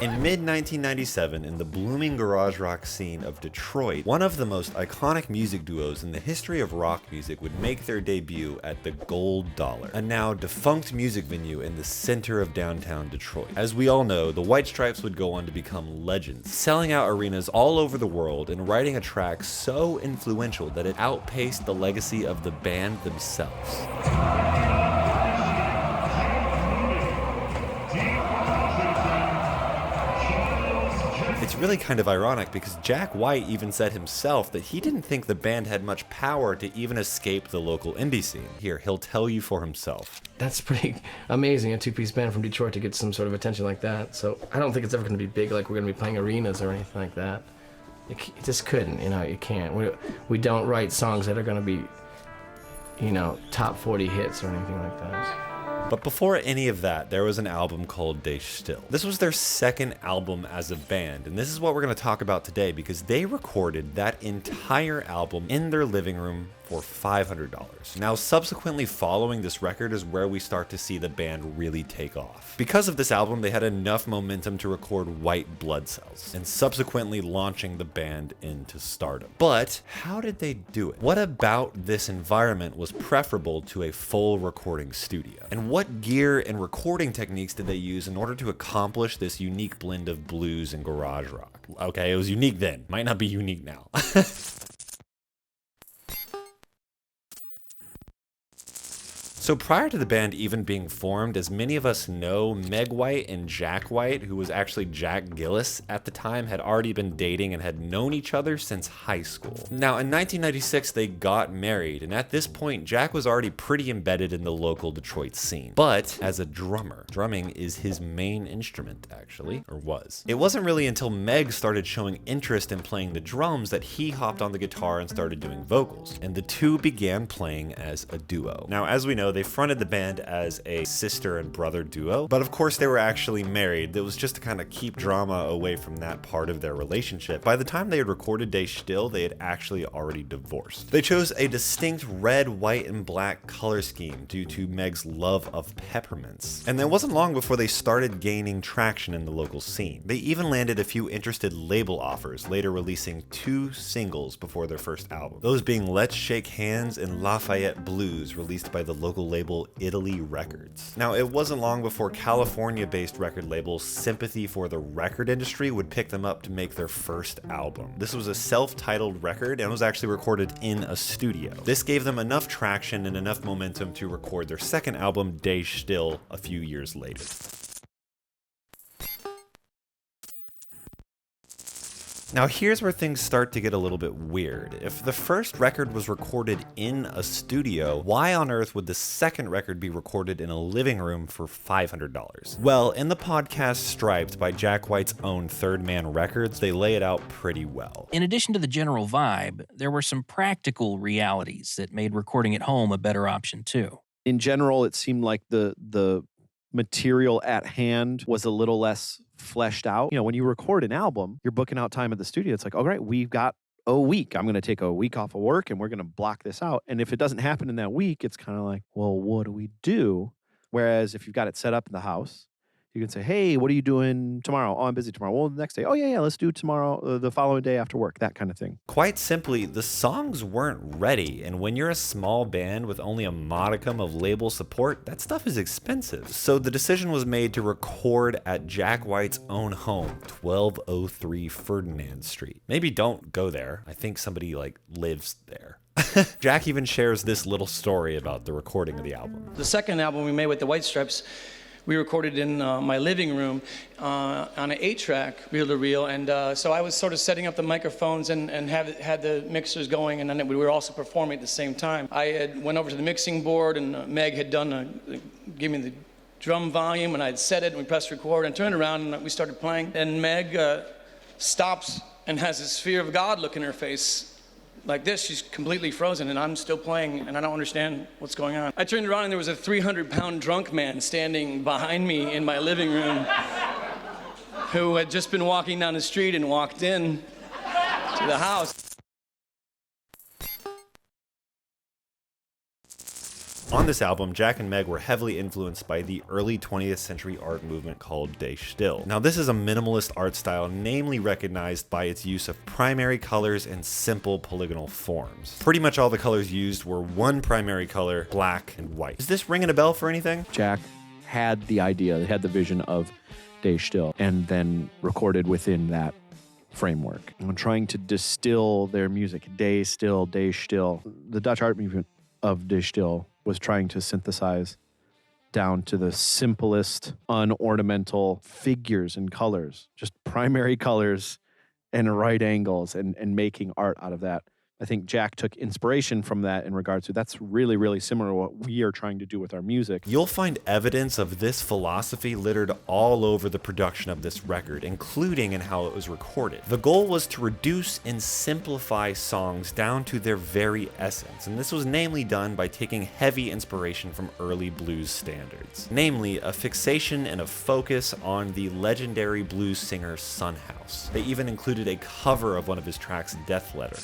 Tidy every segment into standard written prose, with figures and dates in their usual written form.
In mid-1997, in the blooming garage rock scene of Detroit, one of the most iconic music duos in the history of rock music would make their debut at the Gold Dollar, a now defunct music venue in the center of downtown Detroit. As we all know, the White Stripes would go on to become legends, selling out arenas all over the world and writing a track so influential that it outpaced the legacy of the band themselves. It's really kind of ironic because Jack White even said himself that he didn't think the band had much power to even escape the local indie scene. Here, he'll tell you for himself. That's pretty amazing, a two-piece band from Detroit to get some sort of attention like that. So I don't think it's ever going to be big, like we're going to be playing arenas or anything like that. It just couldn't, you can't. We don't write songs that are going to be, top 40 hits or anything like that. But before any of that, there was an album called De Still. This was their second album as a band, and this is what we're going to talk about today because they recorded that entire album in their living room for $500. Now, subsequently following this record is where we start to see the band really take off. Because of this album, they had enough momentum to record White Blood Cells, and subsequently launching the band into stardom. But how did they do it? What about this environment was preferable to a full recording studio? And what gear and recording techniques did they use in order to accomplish this unique blend of blues and garage rock? Okay, it was unique then, might not be unique now. So prior to the band even being formed, as many of us know, Meg White and Jack White, who was actually Jack Gillis at the time, had already been dating and had known each other since high school. Now, in 1996, they got married, and at this point, Jack was already pretty embedded in the local Detroit scene. But as a drummer, drumming is his main instrument, actually, or was. It wasn't really until Meg started showing interest in playing the drums that he hopped on the guitar and started doing vocals, and the two began playing as a duo. Now, as we know, they fronted the band as a sister and brother duo, but of course they were actually married. That was just to kind of keep drama away from that part of their relationship. By the time they had recorded De Still, they had actually already divorced. They chose a distinct red, white, and black color scheme due to Meg's love of peppermints. And it wasn't long before they started gaining traction in the local scene. They even landed a few interested label offers, later releasing 2 singles before their first album. Those being Let's Shake Hands and Lafayette Blues, released by the local label Italy Records. Now, it wasn't long before California-based record label Sympathy for the Record Industry would pick them up to make their first album. This was a self-titled record and was actually recorded in a studio. This gave them enough traction and enough momentum to record their second album, De Still, a few years later. Now here's where things start to get a little bit weird. If the first record was recorded in a studio, why on earth would the second record be recorded in a living room for $500? Well, in the podcast Striped by Jack White's own Third Man Records, they lay it out pretty well. In addition to the general vibe, there were some practical realities that made recording at home a better option too. In general, it seemed like the material at hand was a little less fleshed out. When you record an album, you're booking out time at the studio. It's like, all right, we've got a week. I'm going to take a week off of work and we're going to block this out. And if it doesn't happen in that week, it's kind of like, well, what do we do? Whereas if you've got it set up in the house, you can say, hey, what are you doing tomorrow? Oh, I'm busy tomorrow. Well, the next day, oh, yeah, let's do tomorrow, the following day after work, that kind of thing. Quite simply, the songs weren't ready, and when you're a small band with only a modicum of label support, that stuff is expensive. So the decision was made to record at Jack White's own home, 1203 Ferdinand Street. Maybe don't go there. I think somebody, lives there. Jack even shares this little story about the recording of the album. The second album we made with the White Stripes, we recorded in my living room on an 8-track reel-to-reel, and so I was sort of setting up the microphones and had the mixers going, and then we were also performing at the same time. I had went over to the mixing board, and Meg had give me the drum volume, and I'd set it, and we pressed record, and turned around, and we started playing, and Meg stops and has this fear of God look in her face. Like this, she's completely frozen, and I'm still playing, and I don't understand what's going on. I turned around, and there was a 300-pound drunk man standing behind me in my living room who had just been walking down the street and walked in to the house. On this album, Jack and Meg were heavily influenced by the early 20th century art movement called De Stil. Now, this is a minimalist art style, namely recognized by its use of primary colors and simple polygonal forms. Pretty much all the colors used were one primary color, black and white. Is this ringing a bell for anything? Jack had the idea, had the vision of De Stil, and then recorded within that framework. And trying to distill their music, De Stil, De Stil. The Dutch art movement of De Stil was trying to synthesize down to the simplest, unornamental figures and colors, just primary colors and right angles, and making art out of that. I think Jack took inspiration from that in regards to that's really, really similar to what we are trying to do with our music. You'll find evidence of this philosophy littered all over the production of this record, including in how it was recorded. The goal was to reduce and simplify songs down to their very essence, and this was namely done by taking heavy inspiration from early blues standards, namely a fixation and a focus on the legendary blues singer Son House. They even included a cover of one of his tracks, Death Letter.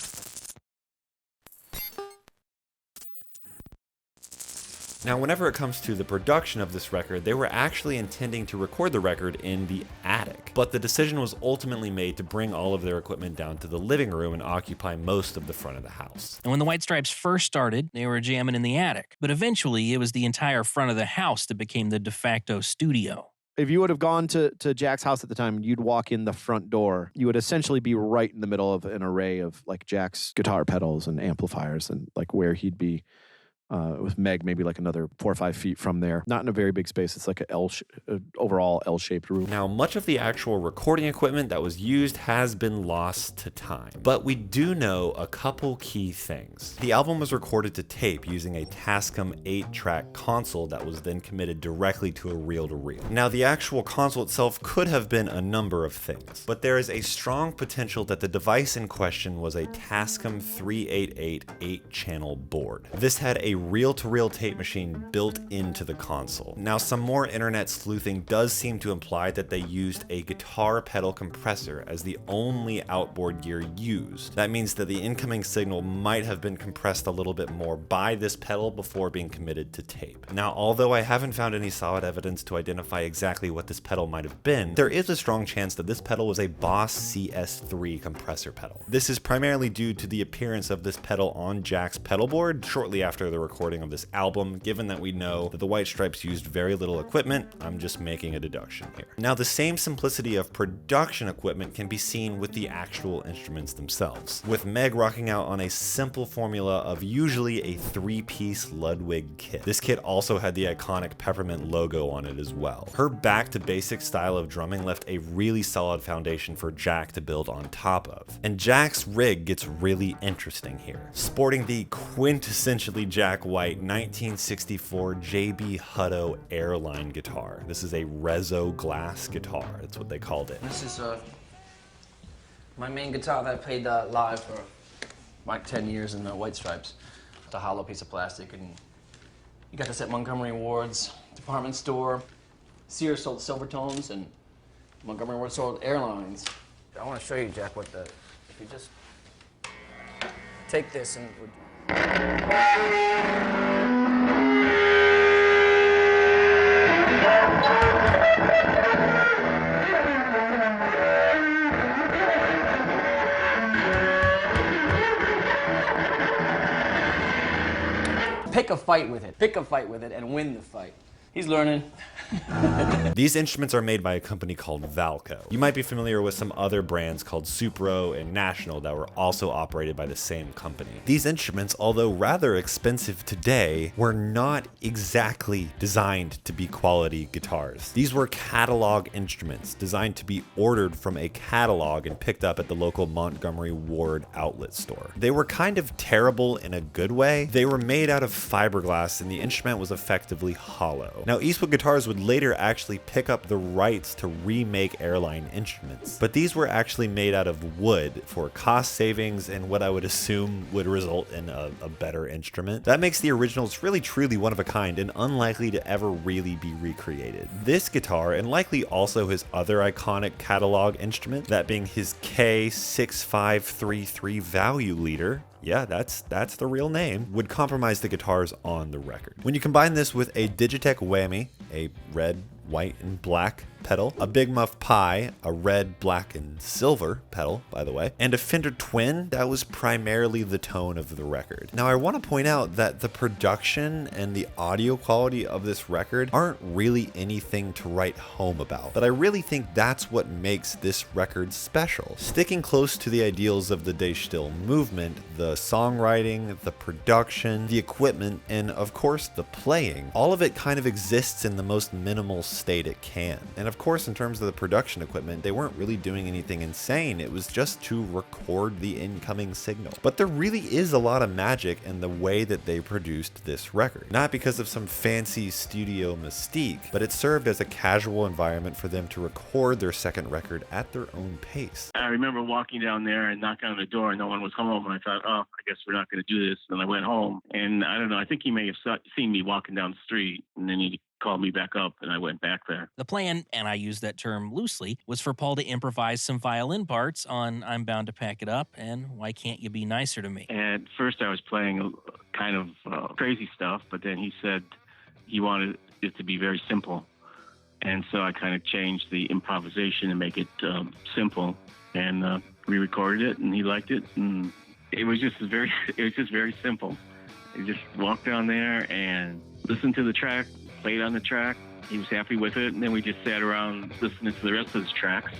Now, whenever it comes to the production of this record, they were actually intending to record the record in the attic, but the decision was ultimately made to bring all of their equipment down to the living room and occupy most of the front of the house. And when the White Stripes first started, they were jamming in the attic. But eventually, it was the entire front of the house that became the de facto studio. If you would have gone to Jack's house at the time, you'd walk in the front door. You would essentially be right in the middle of an array of like Jack's guitar pedals and amplifiers, and like where he'd be with Meg maybe like another 4 or 5 feet from there. Not in a very big space. It's like an overall L-shaped room. Now, much of the actual recording equipment that was used has been lost to time, but we do know a couple key things. The album was recorded to tape using a Tascam 8-track console that was then committed directly to a reel-to-reel. Now, the actual console itself could have been a number of things, but there is a strong potential that the device in question was a Tascam 388 8-channel board. This had a reel-to-reel tape machine built into the console. Now, some more internet sleuthing does seem to imply that they used a guitar pedal compressor as the only outboard gear used. That means that the incoming signal might have been compressed a little bit more by this pedal before being committed to tape. Now, although I haven't found any solid evidence to identify exactly what this pedal might have been, there is a strong chance that this pedal was a Boss CS3 compressor pedal. This is primarily due to the appearance of this pedal on Jack's pedal board shortly after the recording of this album. Given that we know that the White Stripes used very little equipment, I'm just making a deduction here. Now, the same simplicity of production equipment can be seen with the actual instruments themselves, with Meg rocking out on a simple formula of usually a 3-piece Ludwig kit. This kit also had the iconic peppermint logo on it as well. Her back to basic style of drumming left a really solid foundation for Jack to build on top of. And Jack's rig gets really interesting here, sporting the quintessentially Jack White 1964 JB Hutto Airline guitar. This is a Rezo glass guitar. That's what they called it. This is my main guitar that I played live for like 10 years in the White Stripes. It's a hollow piece of plastic, and you got this at Montgomery Ward's department store. Sears sold Silvertones, and Montgomery Ward sold Airlines. I want to show you, Jack, what if you just take this and pick a fight with it. Pick a fight with it and win the fight. He's learning. These instruments are made by a company called Valco. You might be familiar with some other brands called Supro and National that were also operated by the same company. These instruments, although rather expensive today, were not exactly designed to be quality guitars. These were catalog instruments designed to be ordered from a catalog and picked up at the local Montgomery Ward outlet store. They were kind of terrible in a good way. They were made out of fiberglass and the instrument was effectively hollow. Now, Eastwood Guitars would later actually pick up the rights to remake Airline instruments, but these were actually made out of wood for cost savings and what I would assume would result in a better instrument. That makes the originals really truly one of a kind and unlikely to ever really be recreated. This guitar, and likely also his other iconic catalog instrument, that being his K6533 value leader, yeah, that's the real name, would compromise the guitars on the record. When you combine this with a Digitech Whammy, a red, white, and black pedal, a Big Muff Pi, a red, black, and silver pedal, by the way, and a Fender Twin, that was primarily the tone of the record. Now, I want to point out that the production and the audio quality of this record aren't really anything to write home about, but I really think that's what makes this record special. Sticking close to the ideals of the De Still movement, the songwriting, the production, the equipment, and of course the playing, all of it kind of exists in the most minimal state it can. And of course, in terms of the production equipment, they weren't really doing anything insane. It was just to record the incoming signal. But there really is a lot of magic in the way that they produced this record. Not because of some fancy studio mystique, but it served as a casual environment for them to record their second record at their own pace. I remember walking down there and knocking on the door and no one was home. And I thought, oh, I guess we're not going to do this. And I went home and I don't know, I think he may have seen me walking down the street and then he called me back up and I went back there. The plan, and I use that term loosely, was for Paul to improvise some violin parts on I'm Bound to Pack It Up and Why Can't You Be Nicer to Me. At first I was playing kind of crazy stuff, but then he said he wanted it to be very simple. And so I kind of changed the improvisation and make it simple. And we recorded it and he liked it. And it was just very simple. You just walked down there and listened to the track, played on the track. He was happy with it, and then we just sat around listening to the rest of his tracks,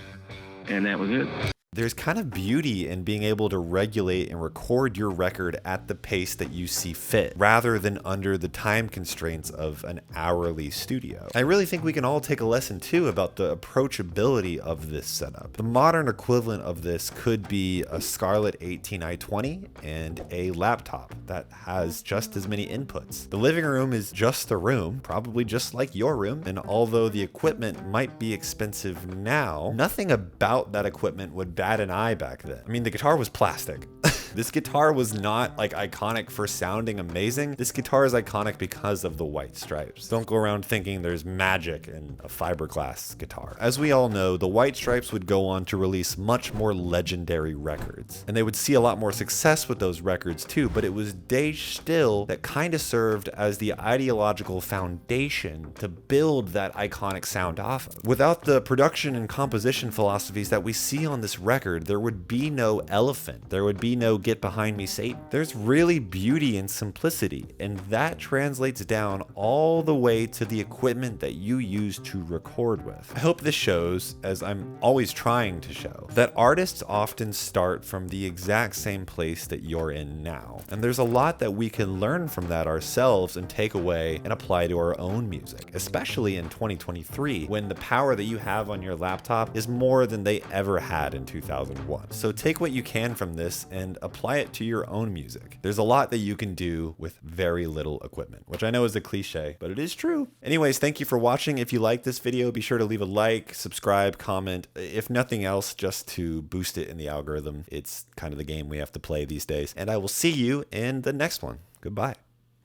and that was it. There's kind of beauty in being able to regulate and record your record at the pace that you see fit, rather than under the time constraints of an hourly studio. I really think we can all take a lesson too about the approachability of this setup. The modern equivalent of this could be a Scarlett 18i20 and a laptop that has just as many inputs. The living room is just a room, probably just like your room, and although the equipment might be expensive now, nothing about that equipment would bat an eye back then. I mean, the guitar was plastic. This guitar was not like iconic for sounding amazing. This guitar is iconic because of the white stripes. Don't go around thinking there's magic in a fiberglass guitar. As we all know, the white stripes would go on to release much more legendary records. And they would see a lot more success with those records too, but it was De Still that kind of served as the ideological foundation to build that iconic sound off of. Without the production and composition philosophies that we see on this record, there would be no Elephant. There would be no Get Behind Me, Satan. There's really beauty in simplicity, and that translates down all the way to the equipment that you use to record with. I hope this shows, as I'm always trying to show, that artists often start from the exact same place that you're in now. And there's a lot that we can learn from that ourselves and take away and apply to our own music, especially in 2023, when the power that you have on your laptop is more than they ever had in 2001. So take what you can from this and apply it to your own music. There's a lot that you can do with very little equipment, which I know is a cliche, but it is true. Anyways, thank you for watching. If you like this video, be sure to leave a like, subscribe, comment, if nothing else, just to boost it in the algorithm. It's kind of the game we have to play these days. And I will see you in the next one. Goodbye.